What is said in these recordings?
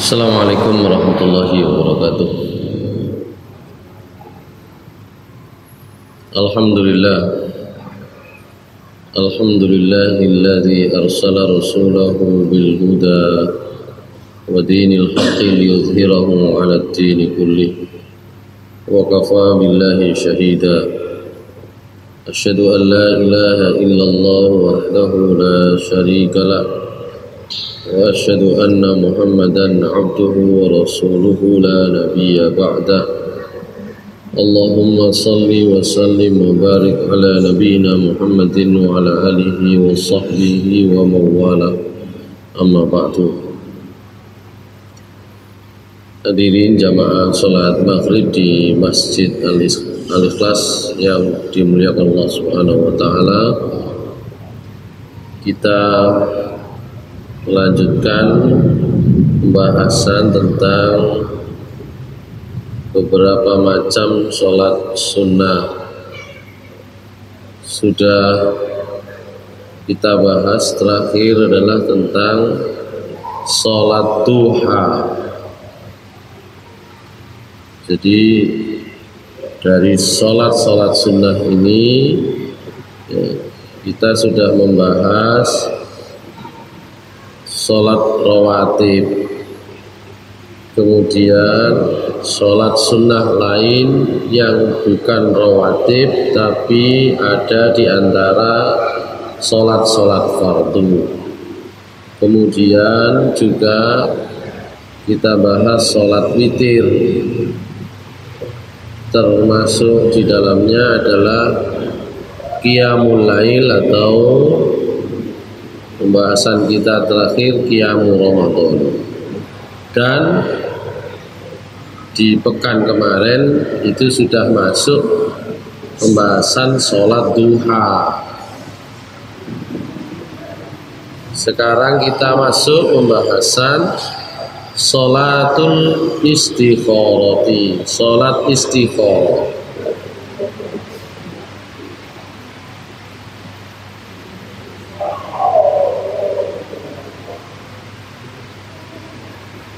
Assalamualaikum warahmatullahi wabarakatuh. Alhamdulillah. Alhamdulillahilladzi arsala rasulahu bil huda wa dinil haqqi liyudhhirahu 'alad dini kullih wa kafaa billahi shahida. Asyhadu an la ilaha illallah wahdahu la syarika lah wa asyhadu anna Muhammadan 'abduhu wa rasuluhu la nabiyya ba'dah. Allahumma salli wa sallim wa barik ala nabiyyina Muhammadin wa ala alihi wa sahbihi wa mawala. Amma ba'du. Hadirin jamaah salat maghrib di Masjid Al-Ikhlas yang dimuliakan Allah Subhanahu wa taala. Kita melanjutkan pembahasan tentang beberapa macam sholat sunnah. Sudah kita bahas, terakhir adalah tentang sholat duha. Jadi dari sholat sunnah ini kita sudah membahas sholat rawatib, kemudian sholat sunnah lain yang bukan rawatib tapi ada di antara sholat fardu. Kemudian juga kita bahas sholat witir, termasuk di dalamnya adalah qiyamul lail atau pembahasan kita terakhir qiyamul Ramadan. Dan di pekan kemarin itu sudah masuk pembahasan sholat duha. Sekarang kita masuk pembahasan sholatul istikharati, sholat istikharah.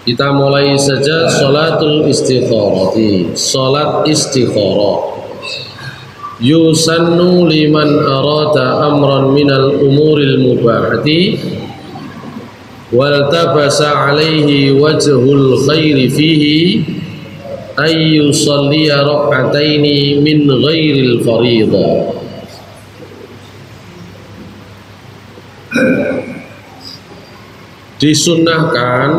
Kita mulai saja sholatul istikharati. Sholat istikharah yusannu liman arada amran minal umuril mubahati wal tabasa alaihi wajhul khairi fihi ay yusalliya rak'ataini min ghairil fariḍah. Disunnahkan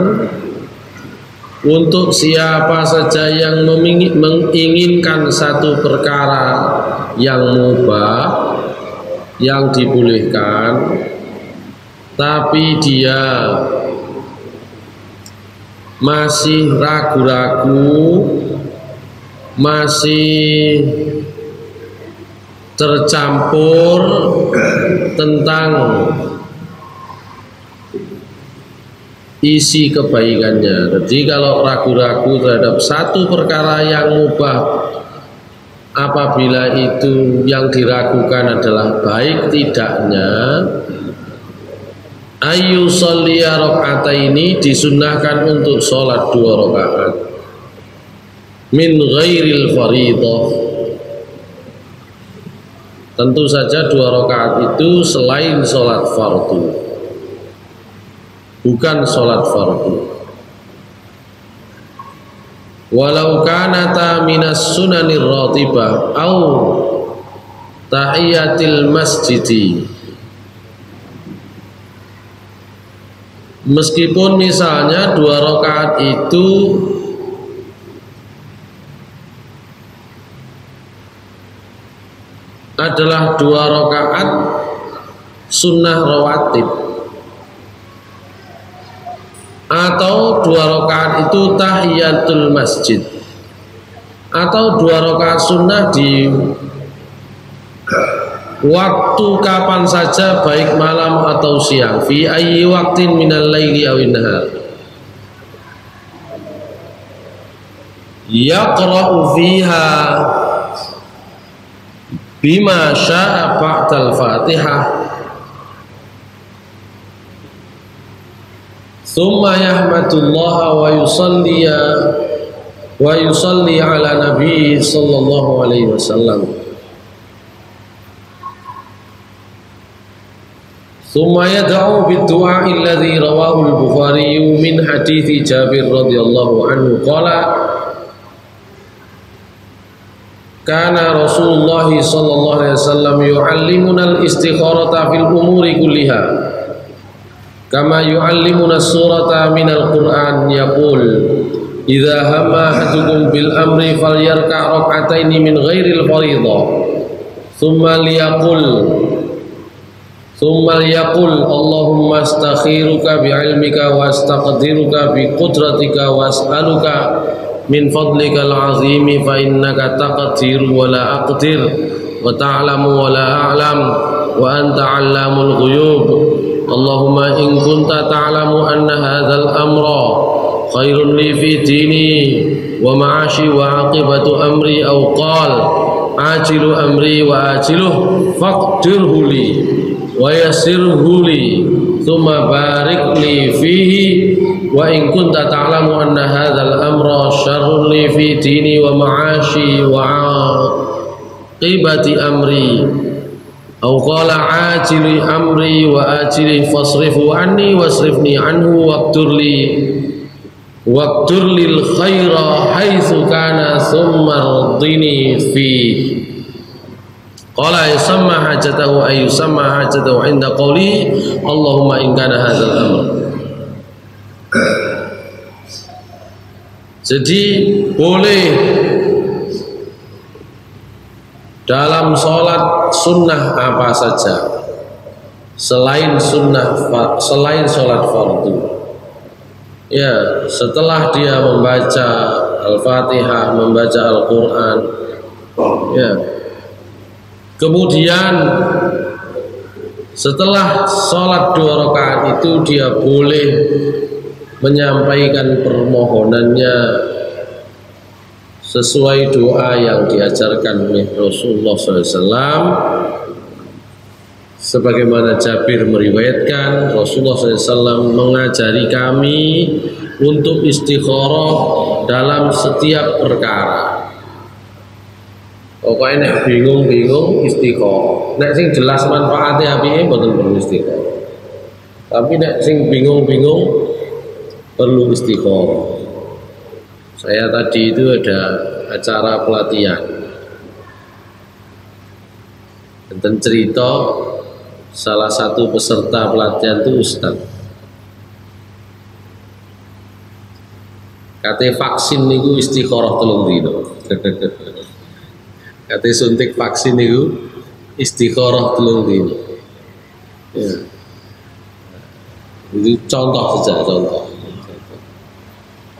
untuk siapa saja yang menginginkan satu perkara yang mubah, yang dibolehkan, tapi dia masih ragu-ragu, masih tercampur tentang isi kebaikannya. Jadi kalau ragu-ragu terhadap satu perkara yang mubah, apabila itu yang diragukan adalah baik tidaknya, ayu sholliya rak'ataini, disunnahkan untuk sholat 2 rakaat min ghairil fariḍah. Tentu saja 2 rakaat itu selain sholat fardu, bukan sholat fardu. Walau kanata minas sunanir ratibah au tahiyatil masjidi, meskipun misalnya 2 rakaat itu adalah 2 rakaat sunnah rawatib, atau 2 rakaat itu tahiyatul masjid, atau 2 rakaat sunnah di waktu kapan saja, baik malam atau siang, fi ayyi waqtin minal laili awin nahar, yaqra'u fiha bima sya'a ba'dal fatihah thumma yahmadullaha wa yusalli ala nabi sallallahu alaihi wasallam. Thumma yad'u bid-du'a alladhi rawahu al-Bukhari min hadithi Jabir radhiyallahu anhu qala kana Rasulullah sallallahu alaihi wasallam yu'allimuna al-istikharata fil umuri kulliha kama yu'allimuna as-surata minal Qur'an yaqul idza hamma ahadukum bil amri falyarka' rak'ataini min ghairil fariidhah thumma yaqul Allahumma astakhiruka bi'ilmika wa astaqdiruka biqudratika wa as'aluka min fadlika al-azimi fa innaka taqdiru wa la aqdir wa ta'lamu wa la a'lam wa anta 'allamul ghuyub. Allahumma in kunta ta'lamu anna hadzal amra khairun li fi dini wa ma'ashi wa 'aqibatu amri aw qal ajilu amri wa ajiluh faqdirhu li wa yassirhu li thumma barik li fihi wa in kunta ta'lamu anna hadzal amra syarrun li fi dini wa ma'ashi wa 'aqibati amri aw qala ajili amri wa ajili fasrifu anni wasrifni anhu waqtur lil khaira haitsu kana thumma rdini fi qala yusamma hajatahu ay yusamma hajatahu inda qawli Allahumma in kana hadzal amr. Jadi boleh dalam sholat sunnah apa saja selain sholat fardu, ya setelah dia membaca Al-Fatihah, membaca Al-Quran, ya kemudian setelah sholat 2 rakaat itu dia boleh menyampaikan permohonannya sesuai doa yang diajarkan oleh Rasulullah SAW. Sebagaimana Jabir meriwayatkan, Rasulullah SAW mengajari kami untuk istikharah dalam setiap perkara. Pokoknya nek bingung-bingung istikharah. Nek sing jelas manfaatnya apike mboten perlu istikharah. Tapi nek sing bingung-bingung perlu istikharah. Saya tadi itu ada acara pelatihan tentang cerita salah satu peserta pelatihan itu Ustaz. Kate vaksin niku istikharah 3 dina. Kate suntik vaksin niku istikharah 3 dina. Ya. Itu contoh saja, contoh.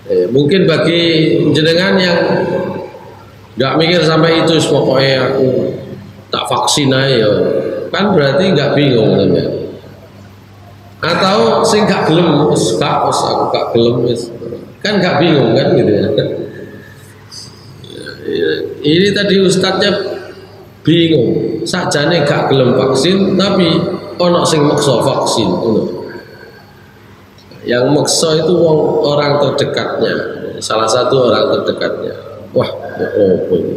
Mungkin bagi jenengan yang nggak mikir sampai itu, pokoknya aku tak vaksin aja, kan berarti nggak bingung kan? Atau sing nggak gelem, aku nggak gelem, kan nggak bingung kan gitu ya? Ini tadi ustadznya bingung, sajane nggak gelem vaksin, tapi ono sing maksa vaksin, Yang maksa itu orang terdekatnya, salah satu orang terdekatnya. Wah, apa ini?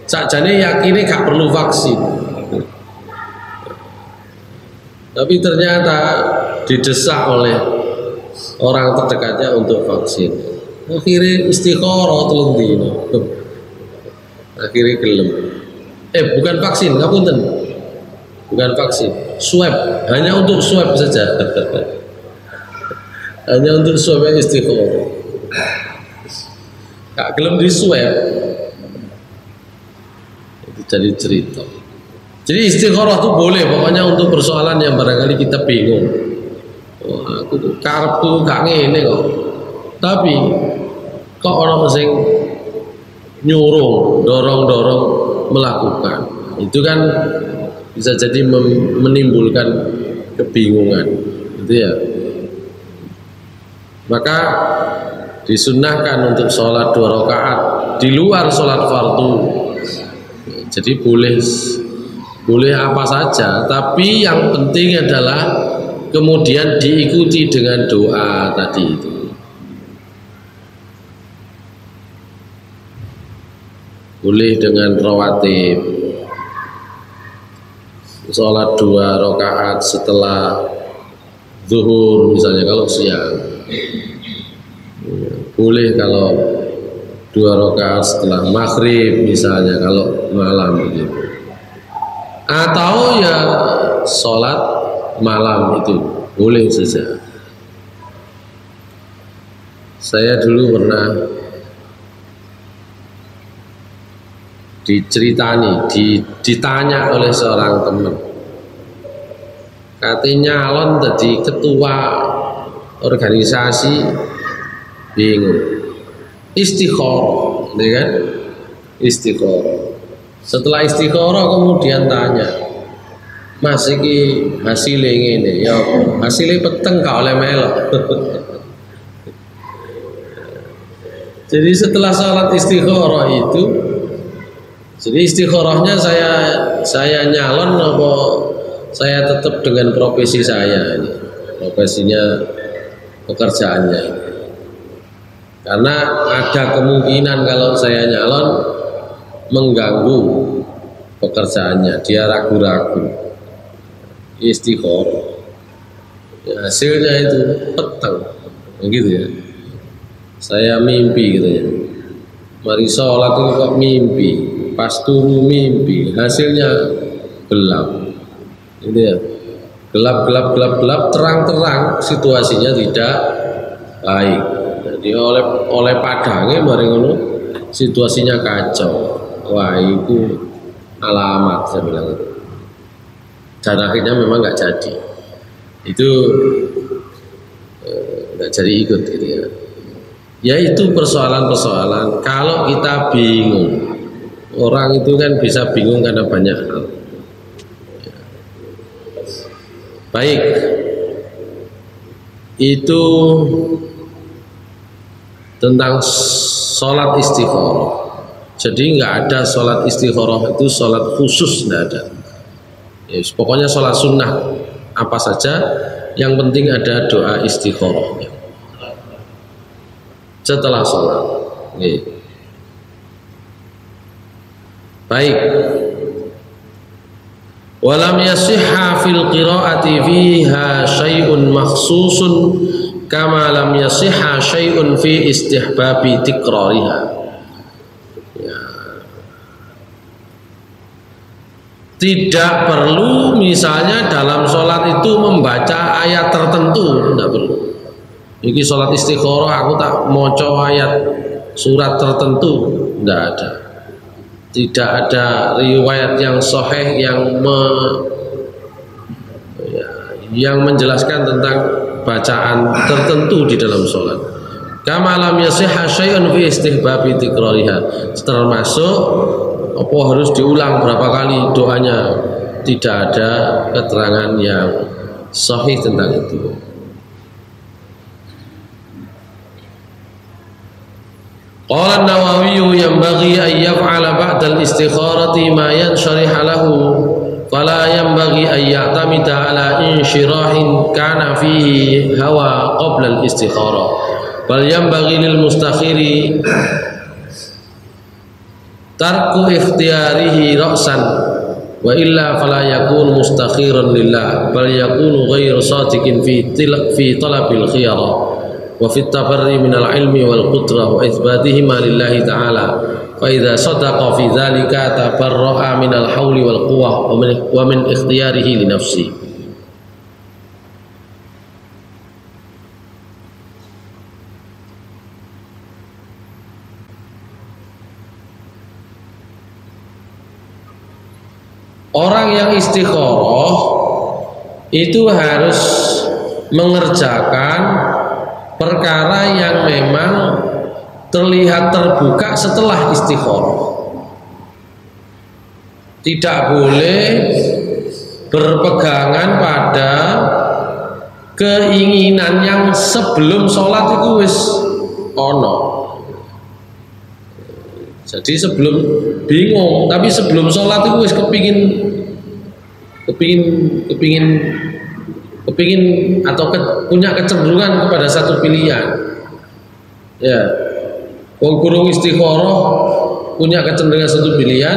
Sakjane yakinnya gak perlu vaksin, tapi ternyata didesak oleh orang terdekatnya untuk vaksin. Akhirnya istikharah 3 dina. Akhirnya gelem. Bukan vaksin, ngapunten. Bukan vaksin, swab, hanya untuk swab saja. Hanya untuk swab istikharah. Gak gelem di swab. Itu jadi cerita. Jadi istikharah itu boleh, pokoknya untuk persoalan yang barangkali kita bingung. Aku tuh karep tuh gak ngene kok. Tapi kok orang sing nyuruh, dorong-dorong melakukan. Itu kan bisa jadi menimbulkan kebingungan. Gitu ya. Maka disunnahkan untuk sholat 2 rakaat di luar sholat fardu. Jadi boleh apa saja, tapi yang penting adalah kemudian diikuti dengan doa tadi itu. Boleh dengan rawatib, sholat 2 rakaat setelah zuhur misalnya kalau siang, boleh kalau 2 rakaat setelah maghrib misalnya kalau malam begitu, atau ya sholat malam itu boleh saja. Saya dulu pernah ditanya oleh seorang teman, katanya nyalon jadi ketua organisasi, bingung, istikharah, ya kan? Istikharah. Setelah istikharah kemudian tanya, Mas iki hasilnya ngene, ya hasilnya peteng gak oleh melok. Jadi setelah sholat istikharah itu, jadi istikharahnya saya nyalon apa saya tetap dengan profesi saya ini, profesinya pekerjaannya ini. Karena ada kemungkinan kalau saya nyalon mengganggu pekerjaannya, dia ragu-ragu. Istikharah. Ya, hasilnya itu petang, begitu ya. Saya mimpi gitu ya. Mari sholat itu kok mimpi. Pas turu mimpi, hasilnya gelap, gitu ya, gelap, terang, situasinya tidak baik. Jadi oleh padangnya mari ngono, situasinya kacau. Wah itu alamat saya bilang itu. Dan akhirnya memang nggak jadi, itu nggak jadi ikut gitu ya. Ya itu persoalan-persoalan. Kalau kita bingung, orang itu kan bisa bingung karena banyak hal. Baik, itu tentang sholat istikharah. Jadi nggak ada sholat istikharah itu sholat khusus, nggak ada. Ya, pokoknya sholat sunnah apa saja, yang penting ada doa istikharah setelah sholat. Baik. Walam yasihha fil qiraati fiha syai'un makhsusun kama lam yasihha syai'un fi istihbabi tikrariha. Ya. Tidak perlu misalnya dalam sholat itu membaca ayat tertentu, tidak perlu. Ini sholat istikharah aku tak maca ayat surat tertentu, tidak ada. Tidak ada riwayat yang sahih yang menjelaskan tentang bacaan tertentu di dalam sholat. Kama lam yasihha syai'un fi istihbabi tikrariha. Termasuk apa harus diulang berapa kali doanya, tidak ada keterangan yang sahih tentang itu. Qala an-Nawawi yanbaghi an yaf'ala ba'da al-istikharati ma yansharihu lahu fala yanbaghi an ya'tamida ala inshirahin kana fihi hawa qabla al-istikharah bal yanbaghi lil mustakhiri tarku ikhtiyarihi ra'san wa illa fala yakun mustakhiran lillah bal yakunu ghairu sadiqin fi talabil khiyarah wa fit tabarri minal ilmi wal qudrah wa itsbatihima lillahi ta'ala fa idza sadaqa fi dzalika tabarra'a minal hauli wal quwwah wa min ikhtiyarihi li nafsi. Orang yang istikharah itu harus mengerjakan perkara yang memang terlihat terbuka setelah istikharah. Tidak boleh berpegangan pada keinginan yang sebelum sholat itu wis ono. Jadi sebelum bingung, tapi sebelum sholat itu wis kepingin kepingin atau punya kecenderungan kepada satu pilihan, ya, wong kurung istikharah punya kecenderungan satu pilihan,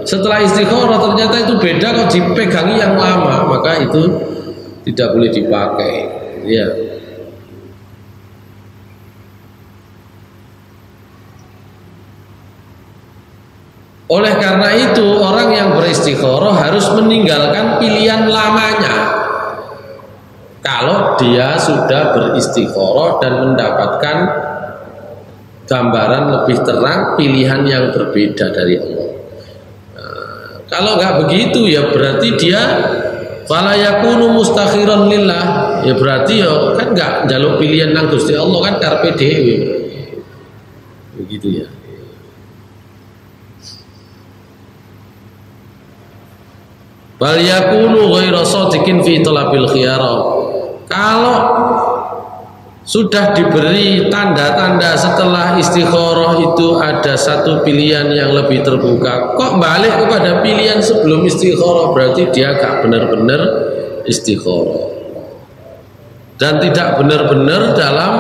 setelah istikharah ternyata itu beda kok dipegangi yang lama, maka itu tidak boleh dipakai, ya. Oleh karena itu orang yang beristikharah harus meninggalkan pilihan lamanya kalau dia sudah beristikharah dan mendapatkan gambaran lebih terang pilihan yang berbeda dari Allah. Nah, kalau nggak begitu ya berarti dia fala yakunu mustakhiran lillah, ya berarti ya kan nggak njaluk pilihan nang Gusti Allah, kan karepe dhewe. Begitu ya. Bal yakunu ghaira shadiqin fi talabil khiyara. Kalau sudah diberi tanda-tanda setelah istikharah itu ada satu pilihan yang lebih terbuka, kok balik kepada pilihan sebelum istikharah, berarti dia gak benar-benar istikharah dan tidak benar-benar dalam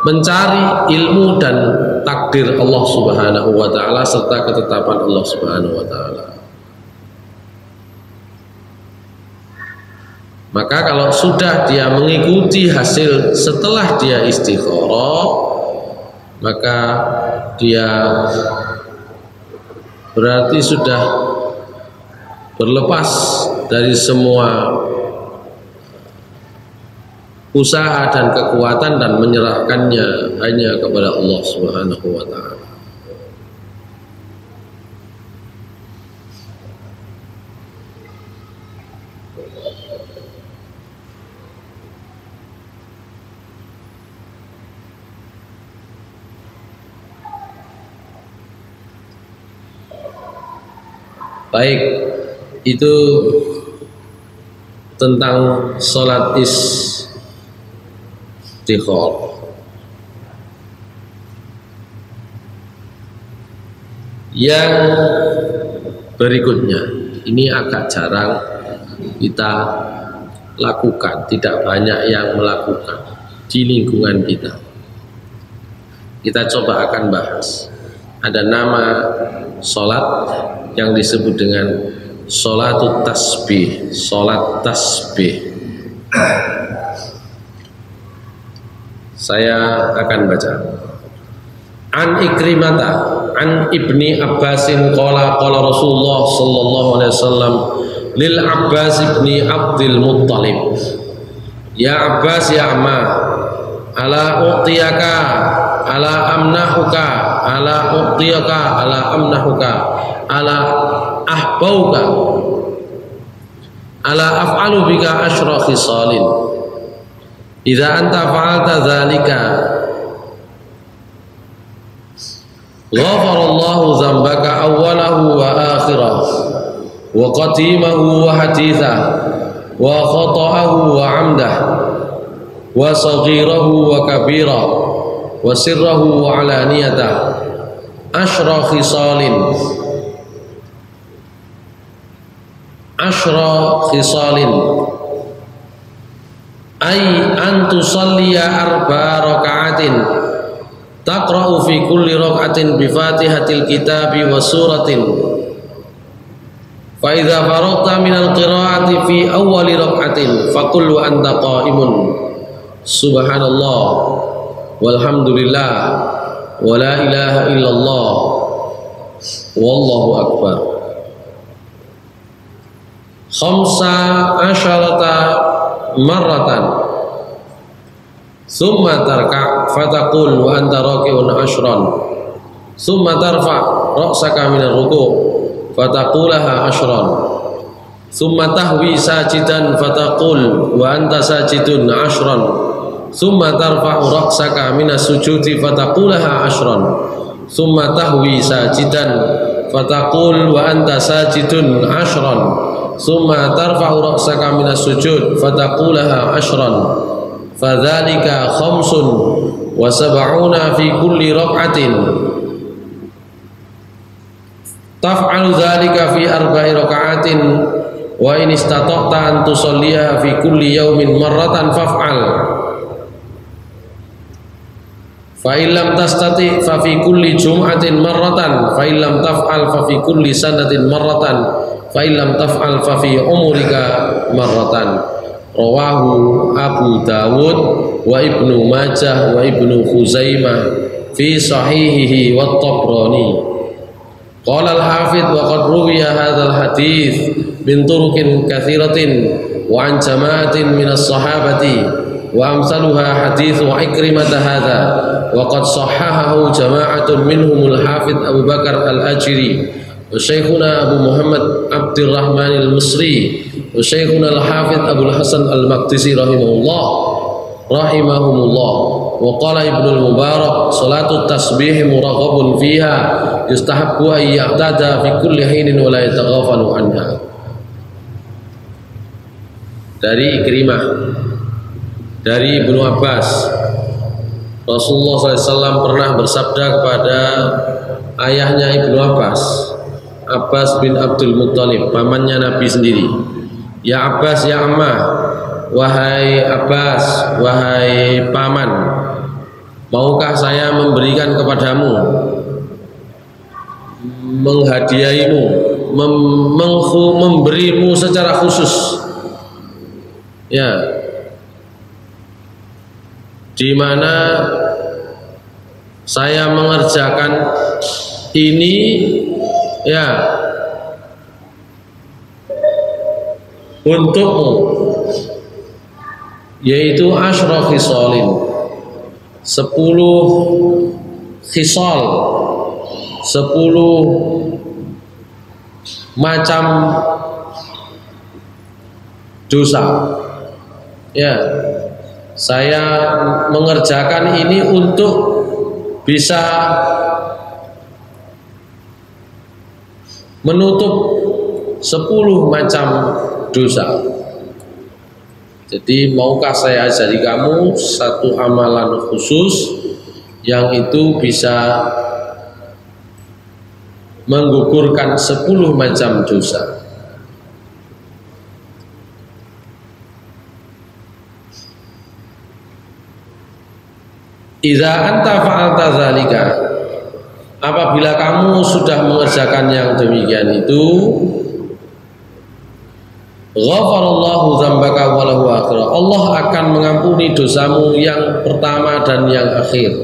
mencari ilmu dan takdir Allah Subhanahu wa taala serta ketetapan Allah Subhanahu wa taala. Maka kalau sudah dia mengikuti hasil setelah dia istikharah, maka dia berarti sudah berlepas dari semua usaha dan kekuatan dan menyerahkannya hanya kepada Allah Subhanahu wa taala. Baik, itu tentang sholat istikharah. Yang berikutnya, ini agak jarang kita lakukan, tidak banyak yang melakukan di lingkungan kita. Kita coba akan bahas. Ada nama sholat yang disebut dengan sholatut tasbih, sholat tasbih. Saya akan baca. An Ikrimata an Ibni Abbasin qala Rasulullah sallallahu alaihi wasallam lil Abbas ibni Abdul Muttalib, ya Abbas ya amma, ala u'tiyaka ala amnahuka ala u'tiyaka ala amnahuka ala ahbauka ala af'alu bika asyra khisalin idza anta fa'alta dzalika ghafarallahu dzambaka awwalahu wa akhirahu wa qadimahu wa hadithahu wa khata'ahu wa 'amdahu wa saghirahu wa kabirahu wa sirrahu wa 'alaniyatahu asyra khisalin ay an tusalliya arba'a raka'atin taqra'u fi kulli raka'atin bi fatihatil kitabi wa suratin fa idza faragta minal qira'ati fi awwali raka'atin faqul wa anta qa'imun subhanallah walhamdulillah wa la ilaha illallah wallahu akbar khamsa asyarata marratan summa tarka fataqul wa anta raki'un ashran summa tarfa ra'saka min ar-ruku' fataqulaha ashran summa tahwi sajidan fataqul wa anta sajidun ashran summa tarfa'u ra'saka min as-sujudi fataqulaha ashran summa tahwi sajidan fataqul wa anta sajidun ashran summa tarfa'u ra'saka minas sujud fataqulaha ashran fadzalika khamsun wa sab'una fi kulli rak'atin taf'alu dzalika fi arba'i raka'atin wa in istata'ta an tusalliha fi kulli yaumin marratan faf'al fa in lam tastati fa fi kulli jum'atin marratan fa in lam taf'al fa fi kulli sanatin marratan fa in lam taf'al fa fi umrika marratan. Rawahu Abu Dawud wa Ibnu Majah wa Ibnu Khuzaimah fi sahihihi wa Tabrani. Qala al-Hafidh wa qad ruwiya hadzal hadits min turuqin katsiratin wa an jama'atin min as-sahabati wa amsaluha hadits Ikrimah hadza wa qad sahhahahu jama'atun minhum al-Hafidh Abu Bakar al-Ajri wa Syekhuna Abu Muhammad Abdurrahman al-Misri wa Syekhuna al-Hafidh Abu Hasan al-Maqdisi rahimahumullah. Wa qala Ibnu al-Mubarak salatu tasbih muraghabun fiha yustahabbu an ya'tada fi kulli hinin wa la yataghafalu anha. Dari Ikrimah, dari Ibnu Abbas, Rasulullah SAW pernah bersabda kepada ayahnya Ibnu Abbas, Abbas bin Abdul Muttalib, pamannya Nabi sendiri. Ya Abbas, ya Ammah, wahai Abbas, wahai paman, maukah saya memberikan kepadamu, menghadiahimu, memberimu secara khusus, ya, di mana saya mengerjakan ini, ya, untukmu, yaitu asyra khisalin, 10 khisal, 10 macam dosa. Ya, saya mengerjakan ini untuk bisa menutup 10 macam dosa. Jadi maukah saya ajari kamu satu amalan khusus yang itu bisa menggugurkan 10 macam dosa. Idza anta fa'alta dzalika, apabila kamu sudah mengerjakan yang demikian itu, ghafarallahu dzambaka wa lahu akhirah, Allah akan mengampuni dosamu yang pertama dan yang akhir,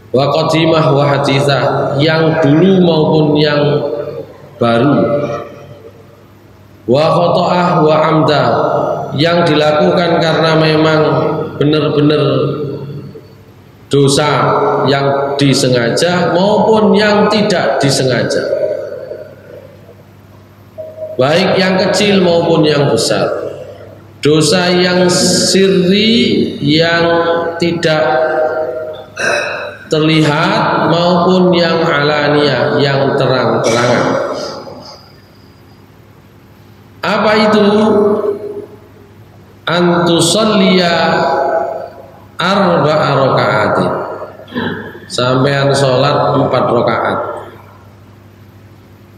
wa qadimah wa haditsah, yang dulu maupun yang baru, wa khata'ah wa amda, yang dilakukan karena memang benar-benar dosa yang disengaja maupun yang tidak disengaja, baik yang kecil maupun yang besar, dosa yang sirri yang tidak terlihat maupun yang alaniyah yang terang-terangan. Apa itu? Antusalliya arba'a raka'atin, sampean sholat 4 rakaat,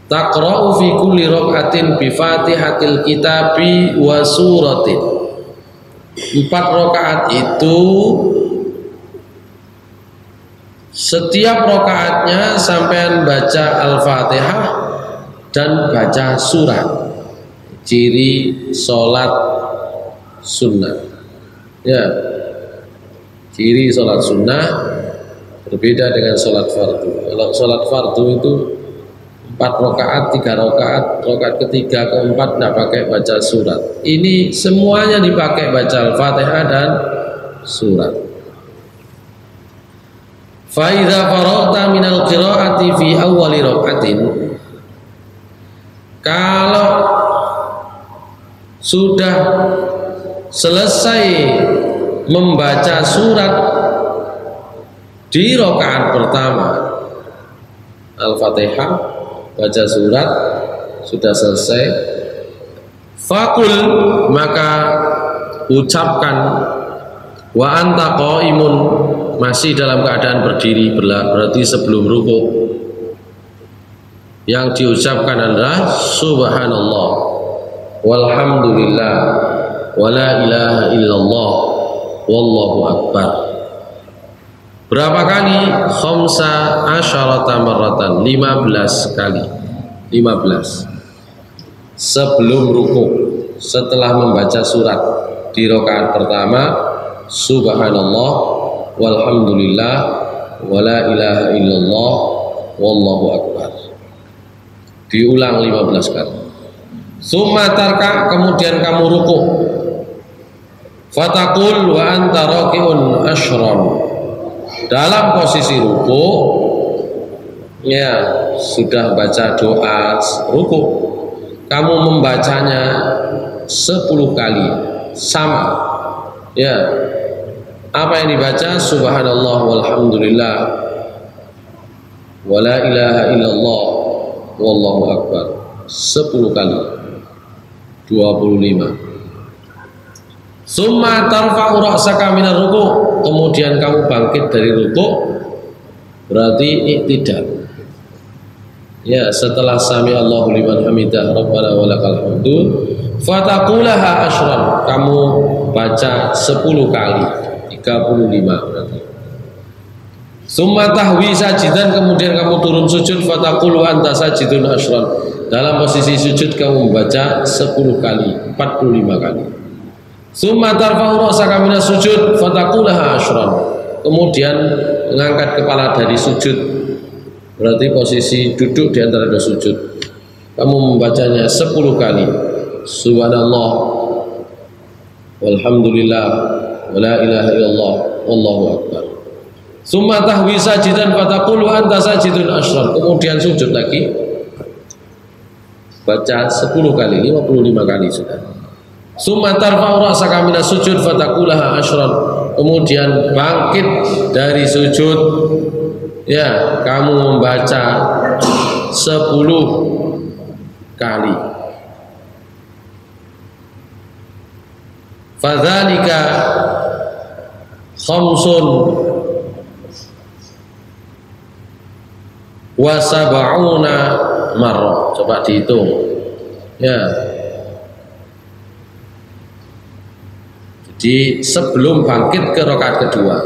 taqra'u fi kulli raka'atin bi fatihatil kitabi wa suratin. 4 rakaat itu setiap rakaatnya sampean baca Al-Fatihah dan baca surat. Ciri sholat sunnah, ya, ciri sholat sunnah berbeda dengan sholat fardu. Kalau sholat fardu itu 4 rakaat, 3 rakaat, rakaat ketiga, keempat tidak pakai baca surat. Ini semuanya dipakai baca Al-Fatihah dan surat. Fa idza faragta minal qiraati fi awwali rakaatin, kalau sudah selesai membaca surat di rakaat pertama, Al-Fatihah, baca surat, sudah selesai, fakul, maka ucapkan, wa anta qaimun, masih dalam keadaan berdiri, berarti sebelum rukuk, yang diucapkan adalah subhanallah, walhamdulillah, wala ilaha illallah, wallahu akbar. Berapa kali? Khamsa asyarata marratan, 15 kali. 15 sebelum ruku, setelah membaca surat di rakaat pertama, subhanallah, walhamdulillah, wala ilaha illallah, wallahu akbar. Diulang 15 kali. Summa tarka, kemudian kamu ruku. Fatakul wa anta raki'un asyran. Dalam posisi ruku, ya sudah baca doa ruku, kamu membacanya 10 kali sama. Ya, apa yang dibaca? Subhanallah, walhamdulillah, wala ilaha illallah, wallahu akbar. 10 kali. 25. Summa tarfa'u ra'saka minar ruku, kemudian kamu bangkit dari ruku, berarti iktidal. Ya, setelah sami Allahu liman hamidah rabbana walakal hamdu, fataqulaha asyran, kamu baca 10 kali, 35 berarti. Summa tahwi sajidan, kemudian kamu turun sujud, fataqulu anta sajidun asyran, dalam posisi sujud kamu membaca 10 kali, 45 kali. Summa tarfa'u ra'saka minas sujud, fataqulaha asyran, kemudian mengangkat kepala dari sujud, berarti posisi duduk di antara dua sujud, kamu membacanya 10 kali. Subhanallah, walhamdulillah, wala ilaha illallah, wallahu akbar. Summa tahwi sajidan, fataqulu anta sajidun asyran, kemudian sujud lagi, baca 10 kali, 55 kali sudah. Summa tarfa'u ra'saka minas sujud, fataqulaha asyran, kemudian bangkit dari sujud, ya kamu membaca 10 kali. Fadzalika khamsun wa sab'una marrah. Coba dihitung, ya. Jadi sebelum bangkit ke rakaat kedua,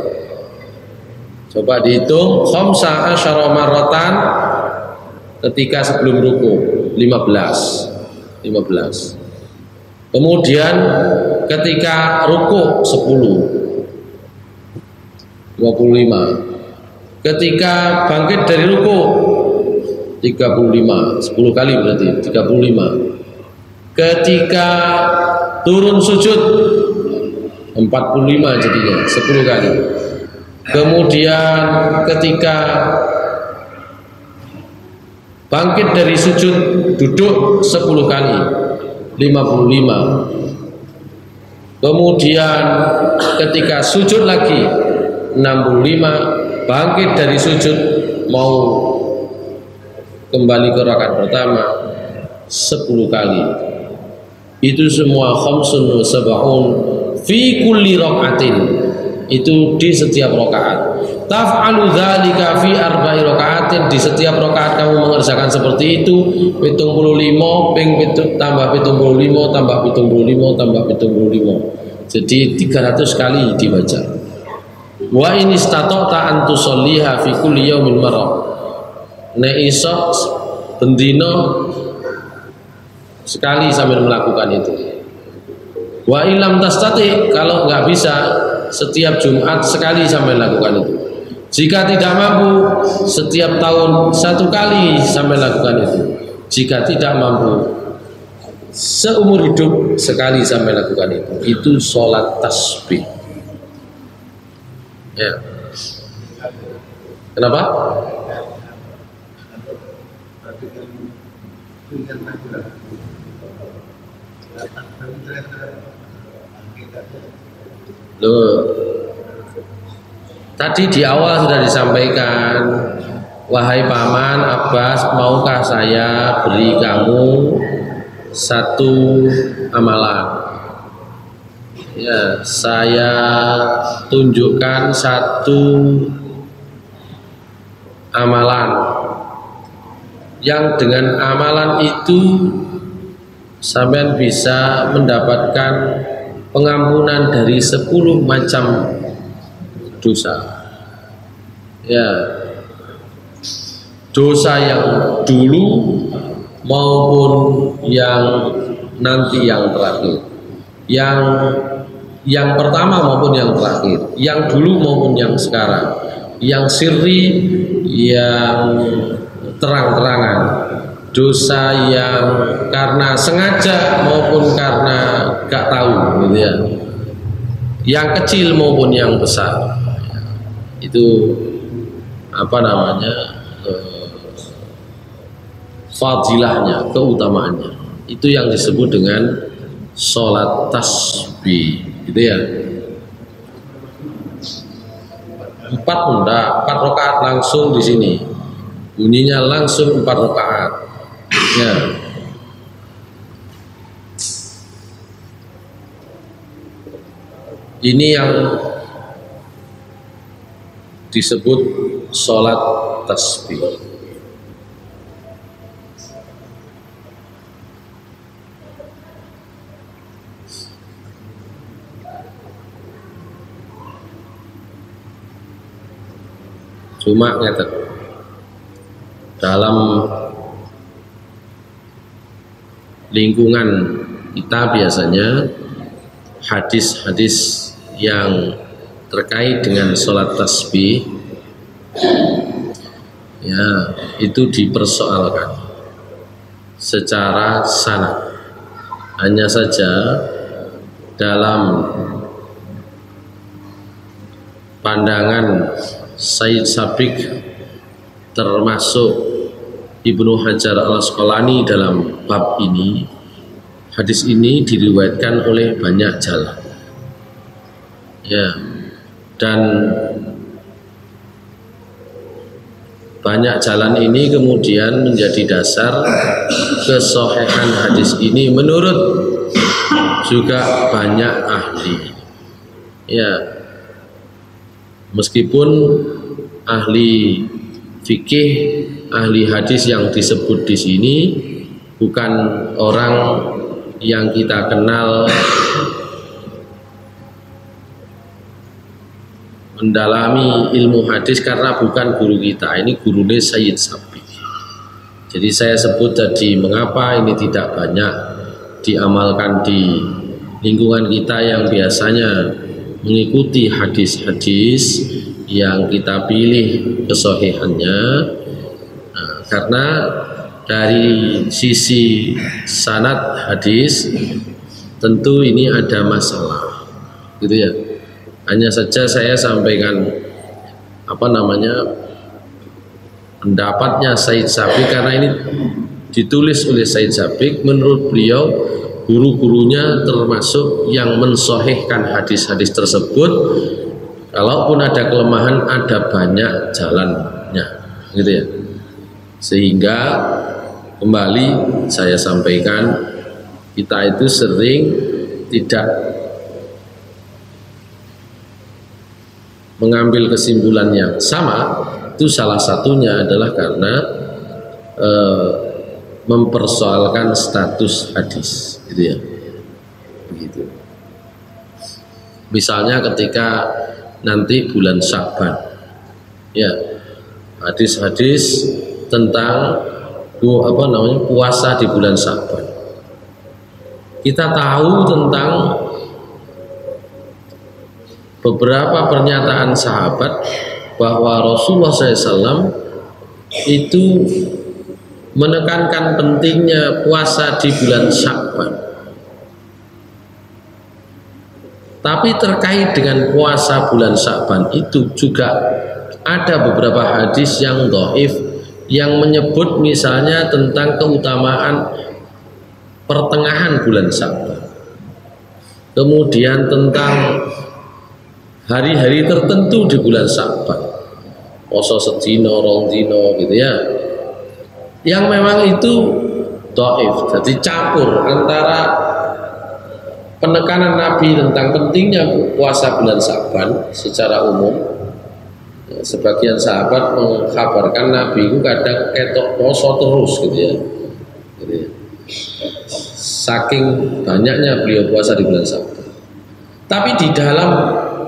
coba dihitung, khamsa asyara marratan ketika sebelum ruku, 15. Kemudian ketika ruku 10, 25. Ketika bangkit dari ruku 35, 10 kali berarti 35. Ketika turun sujud 45 jadinya 10 kali. Kemudian ketika bangkit dari sujud duduk 10 kali, 55. Kemudian ketika sujud lagi 65, bangkit dari sujud mau kembali ke rakaat pertama 10 kali. Itu semua khamsun wa sab'un fi kulli rakaatin, itu di setiap rakaat. Taf'alu dzalika fi arba'i rakaatin, di setiap rakaat kamu mengerjakan seperti itu 75 ping tambah 75 tambah 75 tambah 75. Jadi 300 kali dibaca. Wa in istata'ta an tusalliha fi kulli yaumin marrah. Nek iso bendina sekali sambil melakukan itu. Wa ilam tastati, kalau nggak bisa setiap Jumat sekali sampai lakukan itu. Jika tidak mampu, setiap tahun 1 kali sampai lakukan itu. Jika tidak mampu, seumur hidup sekali sampai lakukan itu. Itu sholat tasbih. Ya. Kenapa? Loh, tadi di awal sudah disampaikan, wahai paman Abbas, maukah saya beri kamu 1 amalan? Ya, saya tunjukkan 1 amalan yang dengan amalan itu sampean bisa mendapatkan pengampunan dari 10 macam dosa. Ya, dosa yang dulu maupun yang nanti yang terakhir, yang pertama maupun yang terakhir, yang dulu maupun yang sekarang, yang sirri, yang terang-terangan, dosa yang karena sengaja maupun karena gak tahu, gitu ya, yang kecil maupun yang besar. Itu apa namanya, fadilahnya, keutamaannya, itu yang disebut dengan sholat tasbih, gitu ya. 4 rakaat langsung di sini, bunyinya langsung 4 rakaat. Ya. Ini yang disebut sholat tasbih. Cuma ngeten, dalam lingkungan kita biasanya hadis-hadis yang terkait dengan sholat tasbih ya itu dipersoalkan secara sanad. Hanya saja dalam pandangan Sayyid Sabiq termasuk Ibnu Hajar al-Asqalani dalam bab ini, hadis ini diriwayatkan oleh banyak jalan. Ya, dan banyak jalan ini kemudian menjadi dasar kesohihan hadis ini menurut juga banyak ahli. Ya, meskipun ahli fikih, ahli hadis yang disebut di sini bukan orang yang kita kenal mendalami ilmu hadis, karena bukan guru kita, ini gurunya Sayyid Sabiq. Jadi saya sebut tadi mengapa ini tidak banyak diamalkan di lingkungan kita yang biasanya mengikuti hadis-hadis yang kita pilih kesohihannya. Nah, karena dari sisi sanad hadis tentu ini ada masalah, gitu ya. Hanya saja saya sampaikan apa namanya pendapatnya Sayyid Sabiq, karena ini ditulis oleh Sayyid Sabiq. Menurut beliau, guru-gurunya termasuk yang mensohihkan hadis-hadis tersebut. Kalaupun ada kelemahan, ada banyak jalannya, gitu ya. Sehingga kembali saya sampaikan, kita itu sering tidak mengambil kesimpulan yang sama. Itu salah satunya adalah karena mempersoalkan status hadis, gitu ya. Begitu. Misalnya ketika nanti bulan Sya'ban, ya, hadis-hadis tentang puasa di bulan Sya'ban. Kita tahu tentang beberapa pernyataan sahabat bahwa Rasulullah SAW itu menekankan pentingnya puasa di bulan Sya'ban. Tapi terkait dengan puasa bulan Sya'ban itu juga ada beberapa hadis yang dhaif yang menyebut misalnya tentang keutamaan pertengahan bulan Sya'ban, kemudian tentang hari-hari tertentu di bulan Sya'ban, poso sedino, rong dino, gitu ya, yang memang itu dhaif. Jadi campur antara penekanan Nabi tentang pentingnya puasa bulan Sya'ban secara umum. Sebagian sahabat mengkabarkan Nabi itu kadang ketok poso terus, gitu ya. saking banyaknya beliau puasa di bulan Sya'ban. Tapi di dalam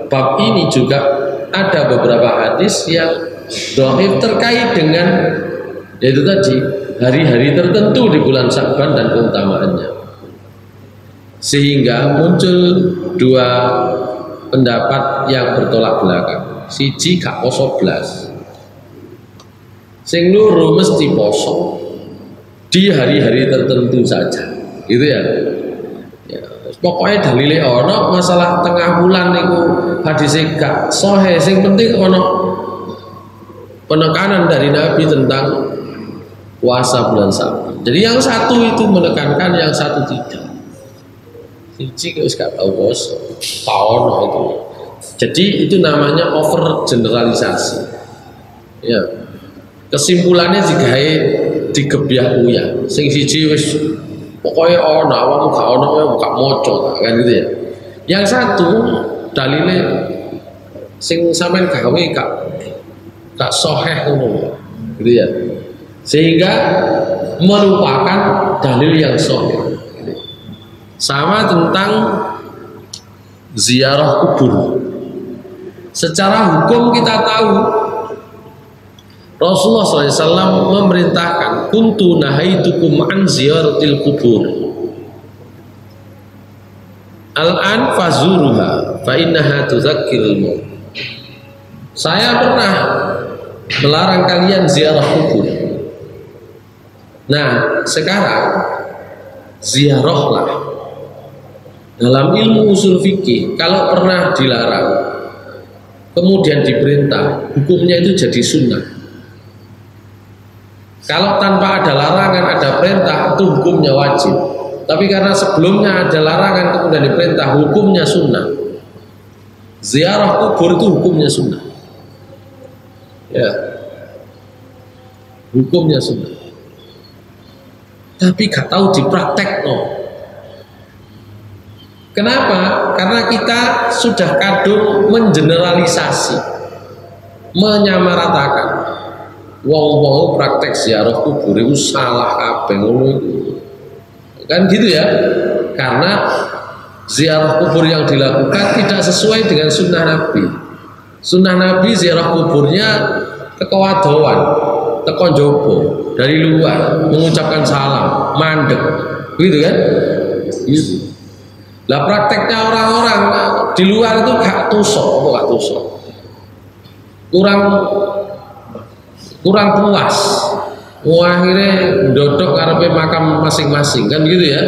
bab ini juga ada beberapa hadis yang dhaif terkait dengan yaitu tadi hari-hari tertentu di bulan Sya'ban dan keutamaannya, sehingga muncul dua pendapat yang bertolak belakang. Siji gak poso blas, sing loro mesti poso di hari-hari tertentu saja, gitu ya. Pokoknya dalile ono masalah tengah bulan niku hadise gak sahih, sing penting ono penekanan dari Nabi tentang puasa bulan Sya'ban. Jadi yang satu itu menekankan, yang satu tidak. Siji wis gak tau poso, tahun itu. Jadi itu namanya over generalisasi. Ya. Kesimpulannya digawe digebyah uyah. Sing siji wis pokoknya ono awakmu gak ono gak maca kan gitu ya. Yang satu dalile sing sampean gawe gak sahih ngono. Gitu ya. Sehingga melupakan dalil yang sahih. Sama tentang ziarah kubur. Secara hukum kita tahu Rasulullah SAW memerintahkan kuntu nahaitukum an ziyaratil kubur al-an fazuruha fa innaha tudzakkirul maut. Saya pernah melarang kalian ziarah kubur. Nah, sekarang ziarahlah. Dalam ilmu usul fikih, kalau pernah dilarang kemudian diperintah, hukumnya itu jadi sunnah. Kalau tanpa ada larangan, ada perintah, itu hukumnya wajib. Tapi karena sebelumnya ada larangan kemudian diperintah, hukumnya sunnah. Ziarah kubur itu hukumnya sunnah. Ya, hukumnya sunnah. Tapi gak tahu dipraktek no. Kenapa? Karena kita sudah kadung mengeneralisasi, menyamaratakan. Wong-wong praktek ziarah kubur itu salah kabeh ngono iku. Kan gitu ya? Karena ziarah kubur yang dilakukan tidak sesuai dengan sunnah Nabi. Sunnah Nabi ziarah kuburnya teko wadoan, teko jopo, dari luar mengucapkan salam, mandek. Gitu kan? Gitu. Lah prakteknya orang-orang di luar itu gak tusuk, gak tusuk. Kurang puas. Akhirnya dodok ngarepe makam masing-masing kan gitu ya.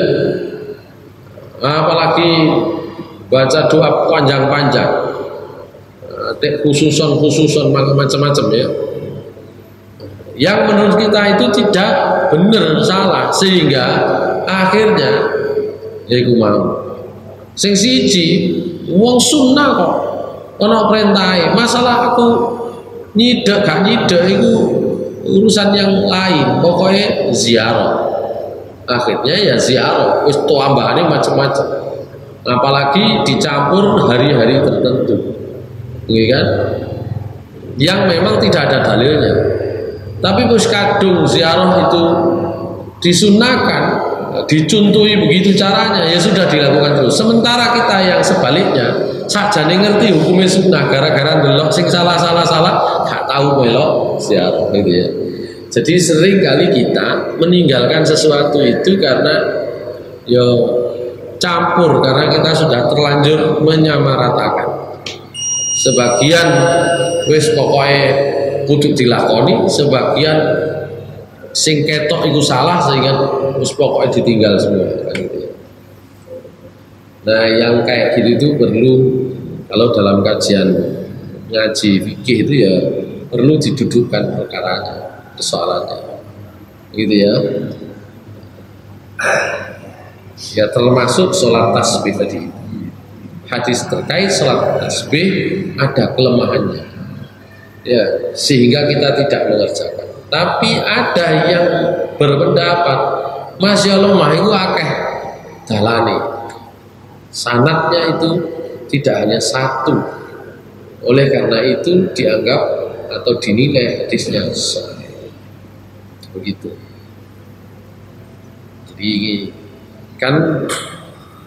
Apalagi baca doa panjang-panjang. Khususon macam-macam ya. Yang menurut kita itu tidak benar, salah, sehingga akhirnya ya iku mau sing siji wong sunnah kok ana perintahe, masalah aku nyidek gak nyidek itu urusan yang lain, pokoknya ziarah. Akhirnya ya ziarah wis tambahane macam-macam, apalagi dicampur hari-hari tertentu, iya kan, yang memang tidak ada dalilnya. Tapi wis kadung ziarah itu disunahkan, dicuntui begitu caranya, ya sudah dilakukan terus. Sementara kita yang sebaliknya sakjane ngerti hukumnya sunnah, gara-gara ndelok sing salah gak tahu melok ziarah gitu ya. Jadi sering kali kita meninggalkan sesuatu itu karena ya campur, karena kita sudah terlanjur menyamaratakan. Sebagian wis pokoknya kudu dilakoni, sebagian sing ketok iku salah sehingga wis pokoknya ditinggal semua kan gitu ya. Nah, yang kayak gitu itu perlu, kalau dalam kajian ngaji fikih itu ya perlu didudukkan perkaranya, persoalannya gitu ya. Ya termasuk sholat tasbih tadi. Hadis terkait sholat tasbih ada kelemahannya ya, sehingga kita tidak mengerjakan. Tapi ada yang berpendapat masih lemah itu akeh dalane, sanadnya itu tidak hanya satu. Oleh karena itu dianggap atau dinilai hadisnya sahih. Begitu. Jadi kan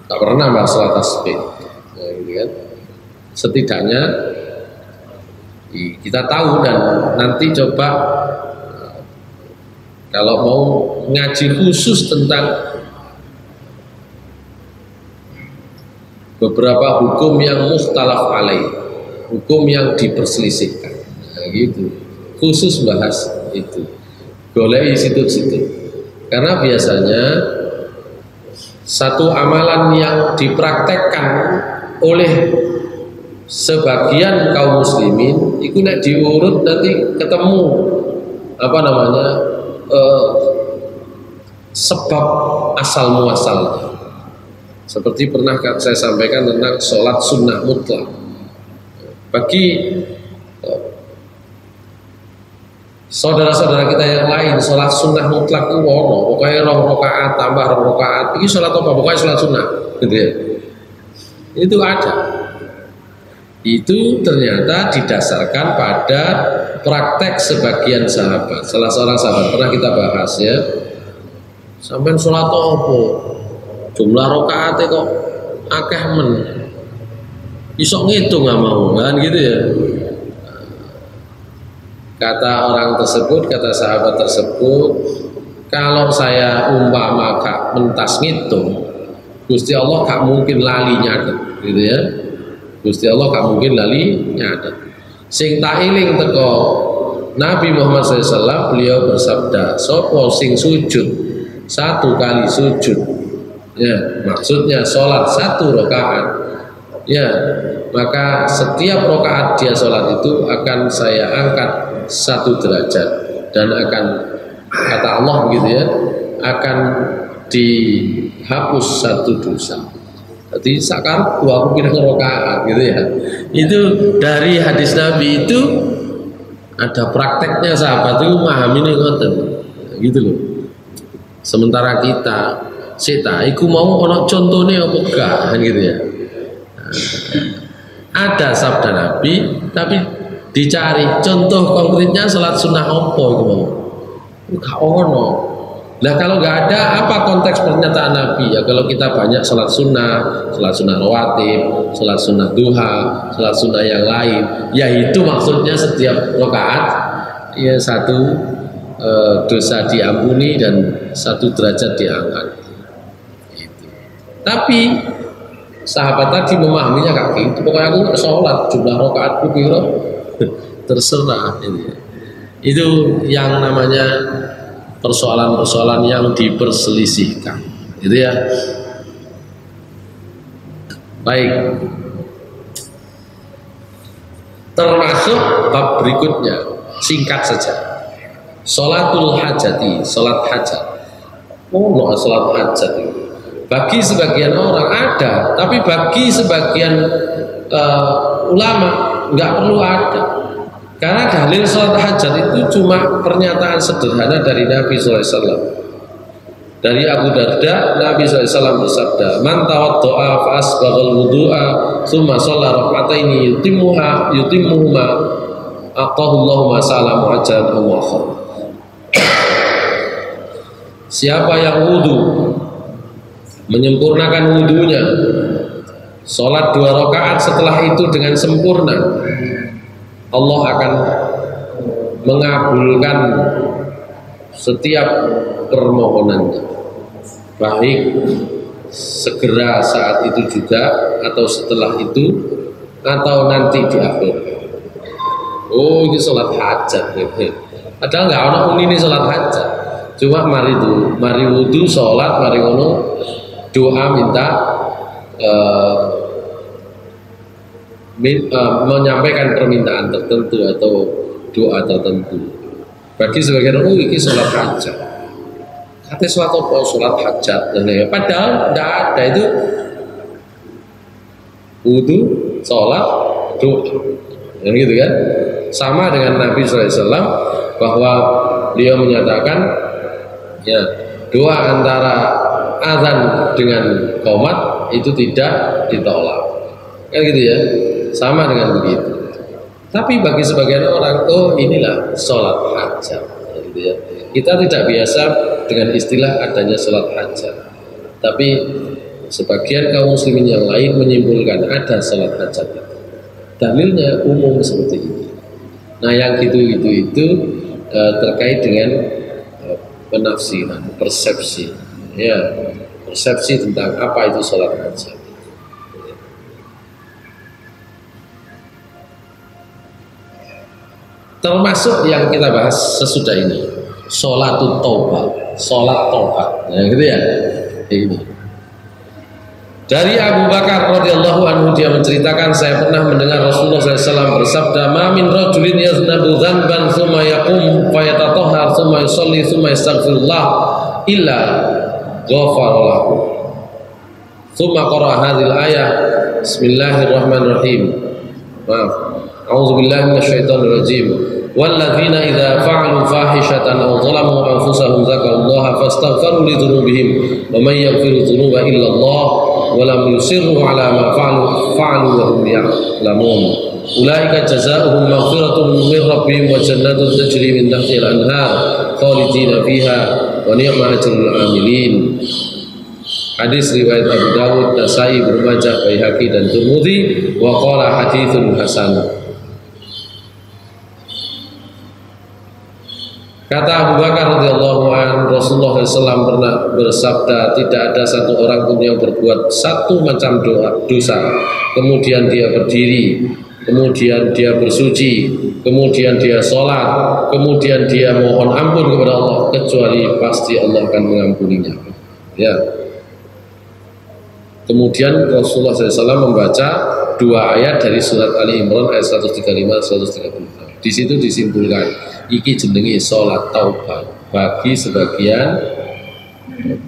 tak pernah bahas sholat tasbih, nah, gitu kan. Setidaknya kita tahu, dan nanti coba kalau mau ngaji khusus tentang beberapa hukum yang mukhtalaf alaih, hukum yang diperselisihkan, nah, gitu, khusus bahas itu, boleh situ-situ. Karena biasanya satu amalan yang dipraktekkan oleh sebagian kaum muslimin itu nek diurut nanti ketemu apa namanya sebab asal muasalnya. Seperti pernah saya sampaikan tentang sholat sunnah mutlak. Bagi saudara-saudara kita yang lain, sholat sunnah mutlak itu wono, pokoknya 2 rakaat tambah 2 rakaat, ini sholat apa? Pokoknya sholat sunnah, gitu ya. Itu ada. Itu ternyata didasarkan pada praktek sebagian sahabat. Salah seorang sahabat pernah kita bahas ya, sampai sholat apa? Jumlah rakaatnya kok akeh men, isok ngitung nggak mau kan gitu ya. Kata orang tersebut, kata sahabat tersebut, kalau saya umpama gak mentas ngitung, Gusti Allah gak mungkin lali nyadet, gitu ya. Gusti Allah gak mungkin lali nyadet. Sing tak iling teko Nabi Muhammad SAW, beliau bersabda, sopo sing sujud 1 kali sujud, ya maksudnya sholat 1 rakaat, ya maka setiap rakaat dia sholat itu akan saya angkat 1 derajat, dan akan, kata Allah begitu ya, akan dihapus 1 dosa. Jadi sakar aku pindah rakaat gitu ya. Itu dari hadis Nabi itu ada prakteknya, sahabat itu memahami ini ngoten gitu loh. Sementara kita iku mau ono contohnya apa enggak kan gitu ya. Ada sabda Nabi tapi dicari contoh konkretnya sholat sunnah apa itu mau. Enggak ono. Nah kalau nggak ada, apa konteks pernyataan Nabi? Ya kalau kita banyak sholat sunnah rawatib, sholat sunnah duha, sholat sunnah yang lain, ya itu maksudnya setiap rakaat ya 1 dosa diampuni dan 1 derajat diangkat. Gitu. Tapi sahabat tadi memahaminya kayak gitu. Pokoknya aku sholat jumlah rakaatku piro terserah. Itu yang namanya persoalan-persoalan yang diperselisihkan, gitu ya. Baik, termasuk bab berikutnya, singkat saja, sholatul hajati, sholat hajat. Oh, sholat hajat itu bagi sebagian orang ada, tapi bagi sebagian ulama nggak perlu ada. Karena dalil sholat hajat itu cuma pernyataan sederhana dari Nabi SAW. Dari Abu Darda, Nabi SAW bersabda, "Man tawaddo'a fa asbaghal wudu'a, tsumma shalla rak'ataini yutimmuhuma, aqahullahu ma salamu ajran wa akhar." Siapa yang wudu, menyempurnakan wudunya, sholat 2 rakaat setelah itu dengan sempurna, Allah akan mengabulkan setiap permohonannya, baik segera saat itu juga atau setelah itu atau nanti di akhir. Oh, ini sholat hajat. Padahal nggak ada pun ini sholat hajat. Cuma mari wudu, sholat, mari ngono doa minta menyampaikan permintaan tertentu atau doa tertentu. Bagi sebagian orang ini sholat hajat. Katanya sholat apa? Sholat hajat. Padahal tidak ada itu. Wudu, sholat, doa, dan gitu kan? Sama dengan Nabi SAW bahwa beliau menyatakan, ya doa antara azan dengan qomat itu tidak ditolak. Kan gitu ya? Sama dengan begitu. Tapi bagi sebagian orang, oh inilah sholat hajat, gitu ya. Kita tidak biasa dengan istilah adanya sholat hajat. Tapi sebagian kaum muslimin yang lain menyimpulkan ada salat hajat itu. Dalilnya umum seperti ini. Nah, yang itu terkait dengan penafsiran, persepsi, ya, persepsi tentang apa itu salat hajat. Termasuk yang kita bahas sesudah ini, sholatul taubah, sholat taubat, ya gitu ya. Ini dari Abu Bakar radhiyallahu anhu, dia menceritakan, saya pernah mendengar Rasulullah SAW bersabda, "Ma min rajulin yaznabu dzanban tsumma yaqum fa yatatahhar tsumma yusalli tsumma yastaghfirullah illa ghafara lahu." Tsumma qara'a hadhil ayah, Bismillahirrahmanirrahim. Maaf. A'udzubillahi minasyaitonir rajim. Walladzina idza fa'alu fahishatan aw dhalamu anfusahum dzakarullaha fastaghfiru li dzunubihim wa may yaghfiru dzunuba illa Allah wa lam yusirru ala ma fa'alu wa hum ya'lamun. Ulaika jazaohum maghfiratun min rabbihim wa jannatun tajri min tahtiha al-anhar khalidina fiha wa ni'ma ajrul 'amilin. Hadis riwayat Abu Dawud, Nasai, Ibnu Majah, Baihaqi dan Tirmidzi, wa qala haditsun hasan. Kata Abu Bakar radhiyallahu anhu, Rasulullah SAW pernah bersabda, tidak ada satu orang pun yang berbuat satu macam dosa, kemudian dia berdiri, kemudian dia bersuci, kemudian dia sholat, kemudian dia mohon ampun kepada Allah, kecuali pasti Allah akan mengampuninya. Ya. Kemudian Rasulullah SAW membaca dua ayat dari surat Ali Imran ayat 135-136. Di situ disimpulkan, iki jenengi sholat taubat bagi sebagian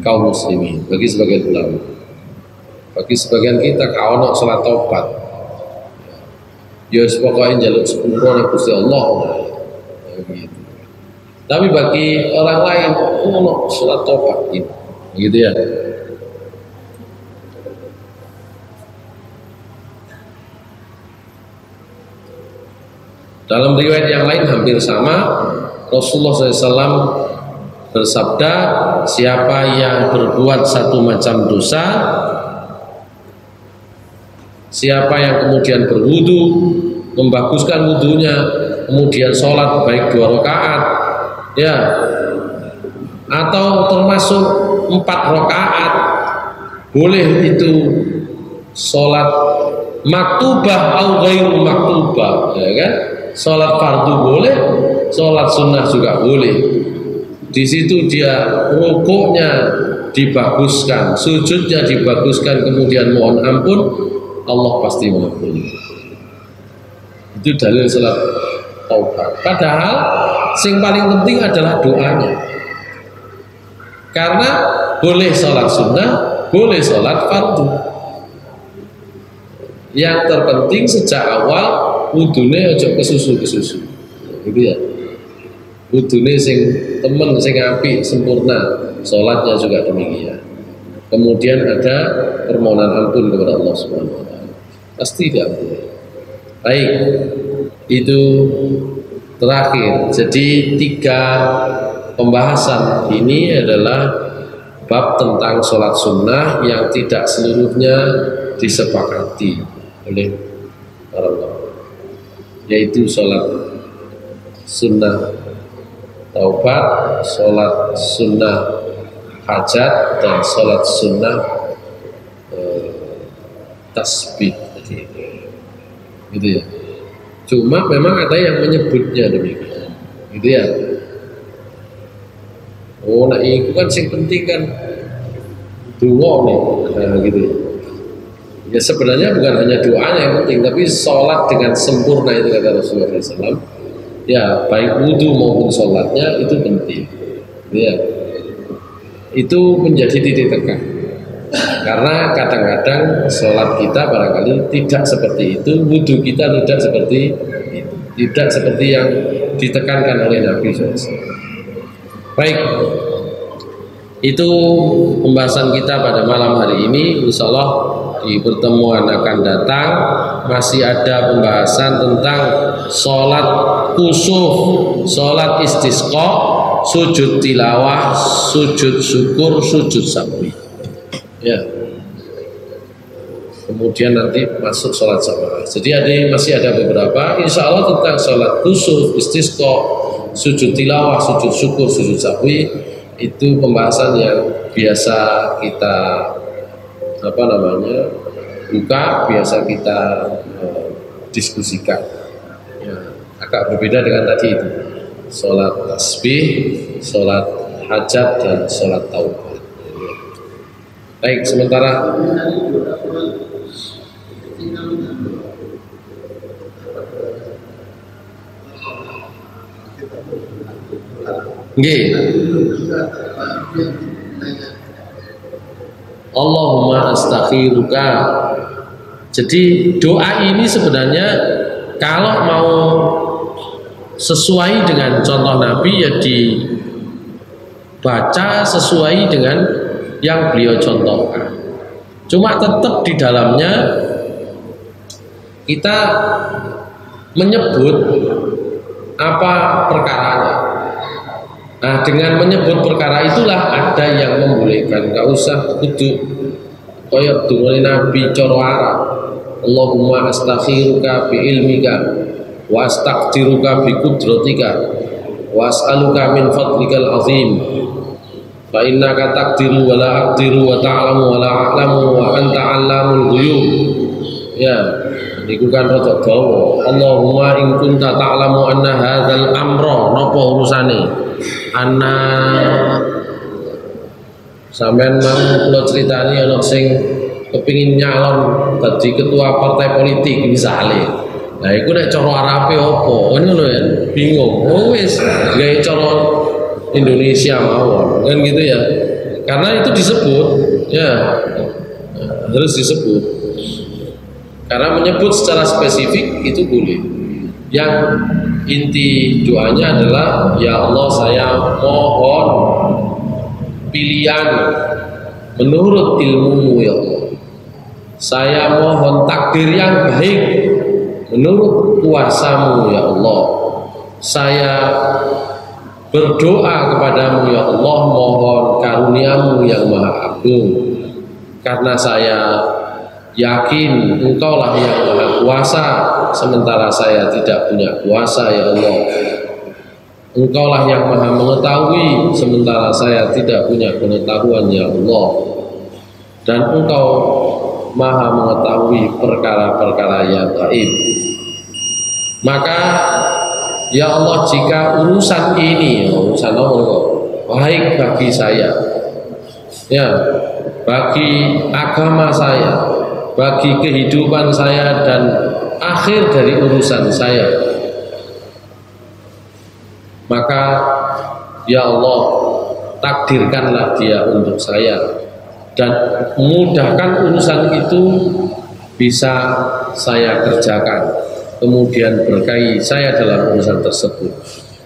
kaum muslimin, bagi sebagian ulama, bagi sebagian kita kawan sholat taubat. Ya pokoknya jaluk sepuluh Gusti Allah. Gitu. Tapi bagi orang lain, sholat taubat gitu ya. Dalam riwayat yang lain hampir sama, Rasulullah SAW bersabda, siapa yang berbuat satu macam dosa, siapa yang kemudian berwudu, membaguskan wudunya, kemudian sholat baik 2 rakaat, ya, atau termasuk 4 rakaat, boleh itu sholat maktubah atau ghairu maktubah, ya kan? Sholat fardu boleh, sholat sunnah juga boleh. Di situ dia rukuknya dibaguskan, sujudnya dibaguskan, kemudian mohon ampun, Allah pasti mengampuni. Itu dalil sholat taubat. Padahal yang paling penting adalah doanya. Karena boleh sholat sunnah, boleh sholat fardu. Yang terpenting sejak awal wudune aja kesusu, gitu ya. Wudune sing temen, sing apik, sempurna, sholatnya juga demikian. Kemudian ada permohonan ampun kepada Allah Subhanahu wa taala. Pasti diampuni. Baik, itu terakhir. Jadi 3 pembahasan ini adalah bab tentang sholat sunnah yang tidak seluruhnya disepakati oleh para ulama, yaitu sholat sunnah taubat, sholat sunnah hajat, dan sholat sunnah tasbih, gitu ya. Cuma memang ada yang menyebutnya demikian, gitu ya. Oh, nah itu kan yang penting kan doa nih, nah, gitu ya. Ya sebenarnya bukan hanya doanya yang penting, tapi sholat dengan sempurna itu kata Rasulullah SAW. Ya baik wudhu maupun sholatnya itu penting. Ya, itu menjadi titik tekan. Karena kadang-kadang sholat kita barangkali tidak seperti itu, wudhu kita tidak seperti itu, tidak seperti yang ditekankan oleh Nabi SAW. Baik, itu pembahasan kita pada malam hari ini. Insya Allah di pertemuan akan datang masih ada pembahasan tentang sholat kusuf, sholat istisqa, sujud tilawah, sujud syukur, sujud sahwi. Ya. Kemudian nanti masuk sholat jamaah. Jadi masih ada beberapa, insya Allah tentang sholat kusuf, istisqa, sujud tilawah, sujud syukur, sujud sahwi, itu pembahasan yang biasa kita buka, biasa kita diskusikan. Ya, agak berbeda dengan tadi itu, sholat tasbih, sholat hajat, dan sholat taubat. Baik, sementara nggih. Allahumma astakhiruka. Jadi doa ini sebenarnya kalau mau sesuai dengan contoh Nabi ya dibaca sesuai dengan yang beliau contohkan. Cuma tetap di dalamnya kita menyebut apa perkaranya. Nah, dengan menyebut perkara itulah ada yang membolehkan. Gak usah kudu koyok dungane Nabi coro Arab. Allahumma astakhiruka bi ilmika wa astaqdiruka bi qudratika wa as'aluka min fadlikal azim. Fa innaka taqdiru wa la aqdiru wa ta'lamu wa la a'lamu wa anta 'allamul ghuyub. Ya, niku kan rada dawa. Allahumma in kunta ta'lamu anna hadzal amra napa urusane? Anna sampean mau kula critani ana sing kepingin nyalon dadi ketua partai politik misale. Nah iku nek cara Arabe apa? Ngono lho, bingung. Oh wis gawe cara Indonesia mawon. Kan gitu ya. Karena itu disebut ya. Harus disebut. Karena menyebut secara spesifik itu boleh. Yang inti doanya adalah ya Allah saya mohon pilihan menurut ilmu ya Allah. Saya mohon takdir yang baik menurut kuasamu ya Allah. Saya berdoa kepadamu ya Allah, mohon karuniamu yang maha agung. Karena saya yakin engkaulah yang maha kuasa, sementara saya tidak punya kuasa ya Allah. Engkaulah yang maha mengetahui, sementara saya tidak punya pengetahuan ya Allah. Dan engkau maha mengetahui perkara-perkara yang gaib. Maka ya Allah, jika urusan ini urusan Allah baik bagi saya, ya, bagi agama saya, bagi kehidupan saya dan akhir dari urusan saya, maka ya Allah takdirkanlah dia untuk saya dan mudahkan urusan itu bisa saya kerjakan, kemudian berkahi saya dalam urusan tersebut.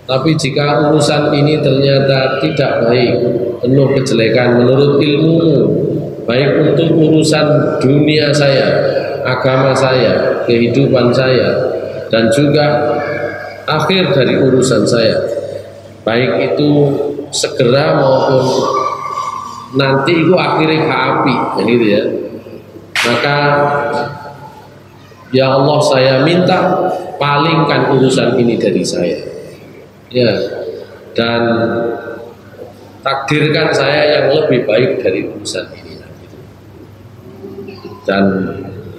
Tapi jika urusan ini ternyata tidak baik, penuh kejelekan menurut ilmumu, baik untuk urusan dunia saya, agama saya, kehidupan saya, dan juga akhir dari urusan saya, baik itu segera maupun nanti itu akhirnya ke api, gitu ya. Maka ya Allah saya minta palingkan urusan ini dari saya, ya, dan takdirkan saya yang lebih baik dari urusan ini, dan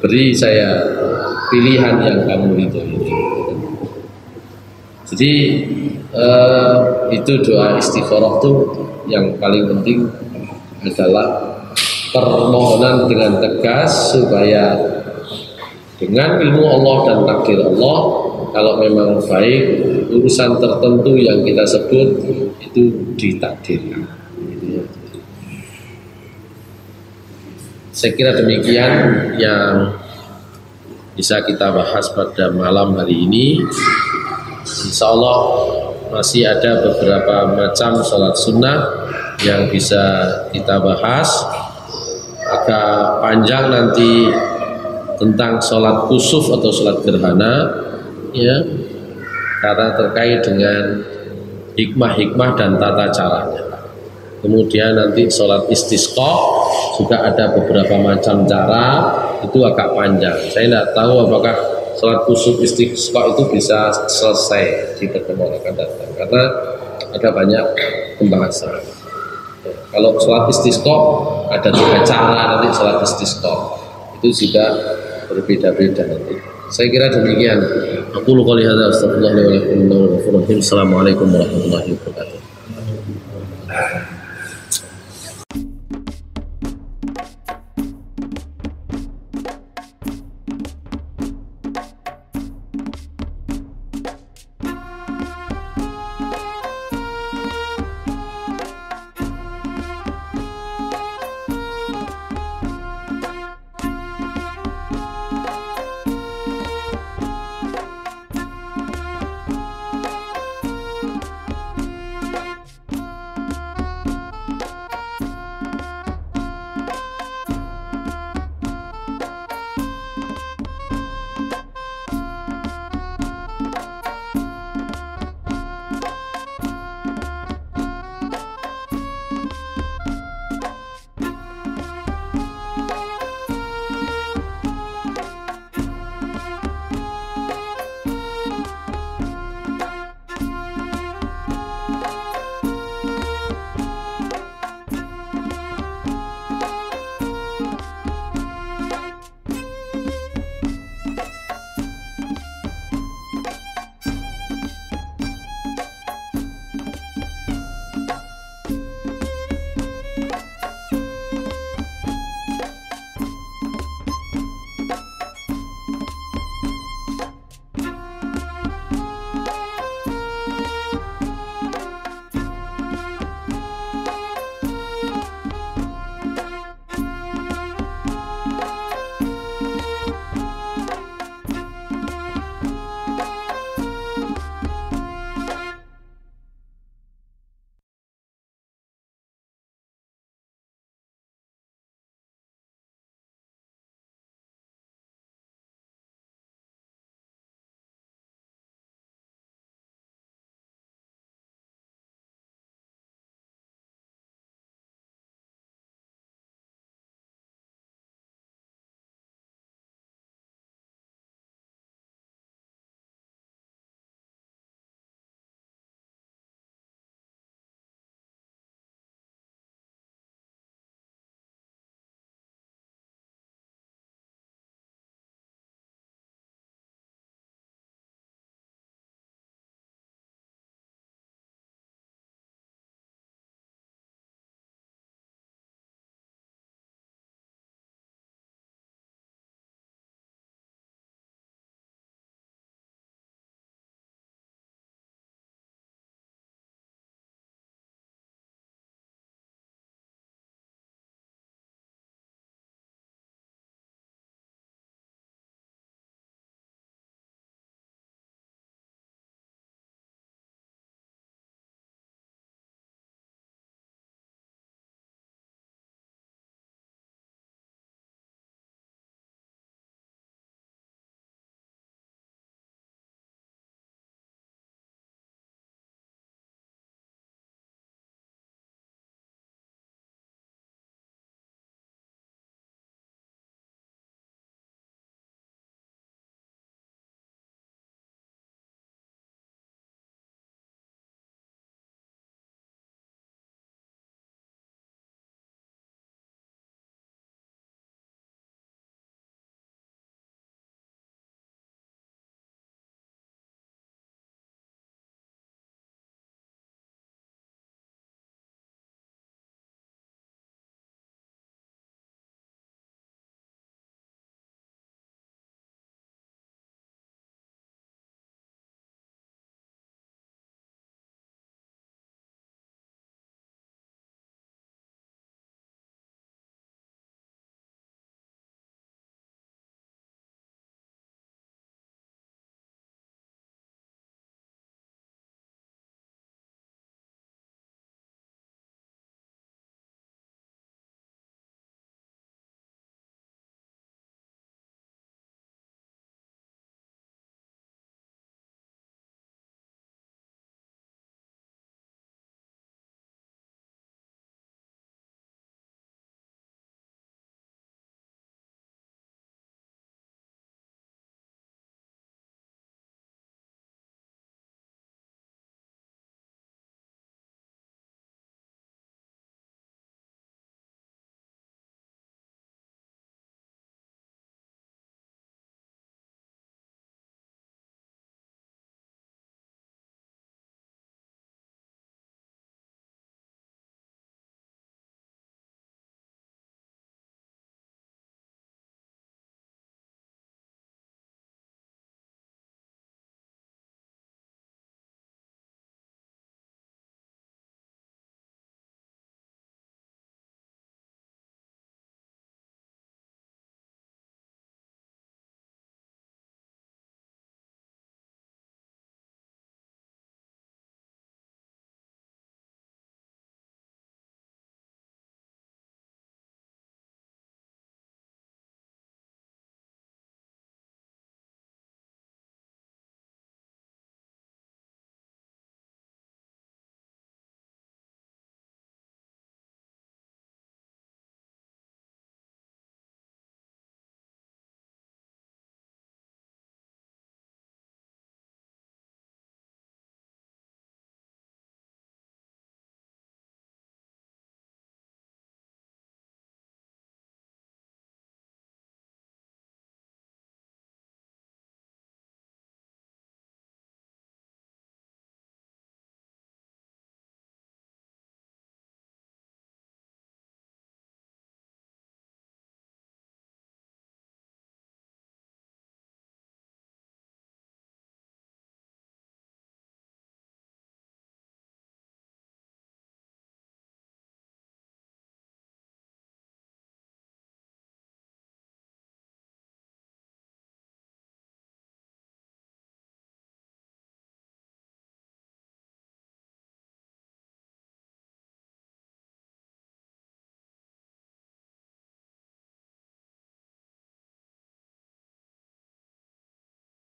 beri saya pilihan yang kamu ridhoi. Jadi itu doa istikharah itu yang paling penting adalah permohonan dengan tegas supaya dengan ilmu Allah dan takdir Allah, kalau memang baik urusan tertentu yang kita sebut itu ditakdirkan. Saya kira demikian yang bisa kita bahas pada malam hari ini. Insya Allah masih ada beberapa macam sholat sunnah yang bisa kita bahas. Agak panjang nanti tentang sholat kusuf atau sholat gerhana, ya, karena terkait dengan hikmah-hikmah dan tata caranya. Kemudian nanti sholat istisqa juga ada beberapa macam cara, itu agak panjang. Saya tidak tahu apakah sholat kusuf istisqa itu bisa selesai di pertemuan akan datang, karena ada banyak pembahasan. Kalau sholat istisqa ada 3 cara nanti sholat istisqa itu juga berbeda-beda nanti. Saya kira demikian. Aku qouli hadza astaghfirullah li wa lakum. Assalamualaikum warahmatullahi wabarakatuh.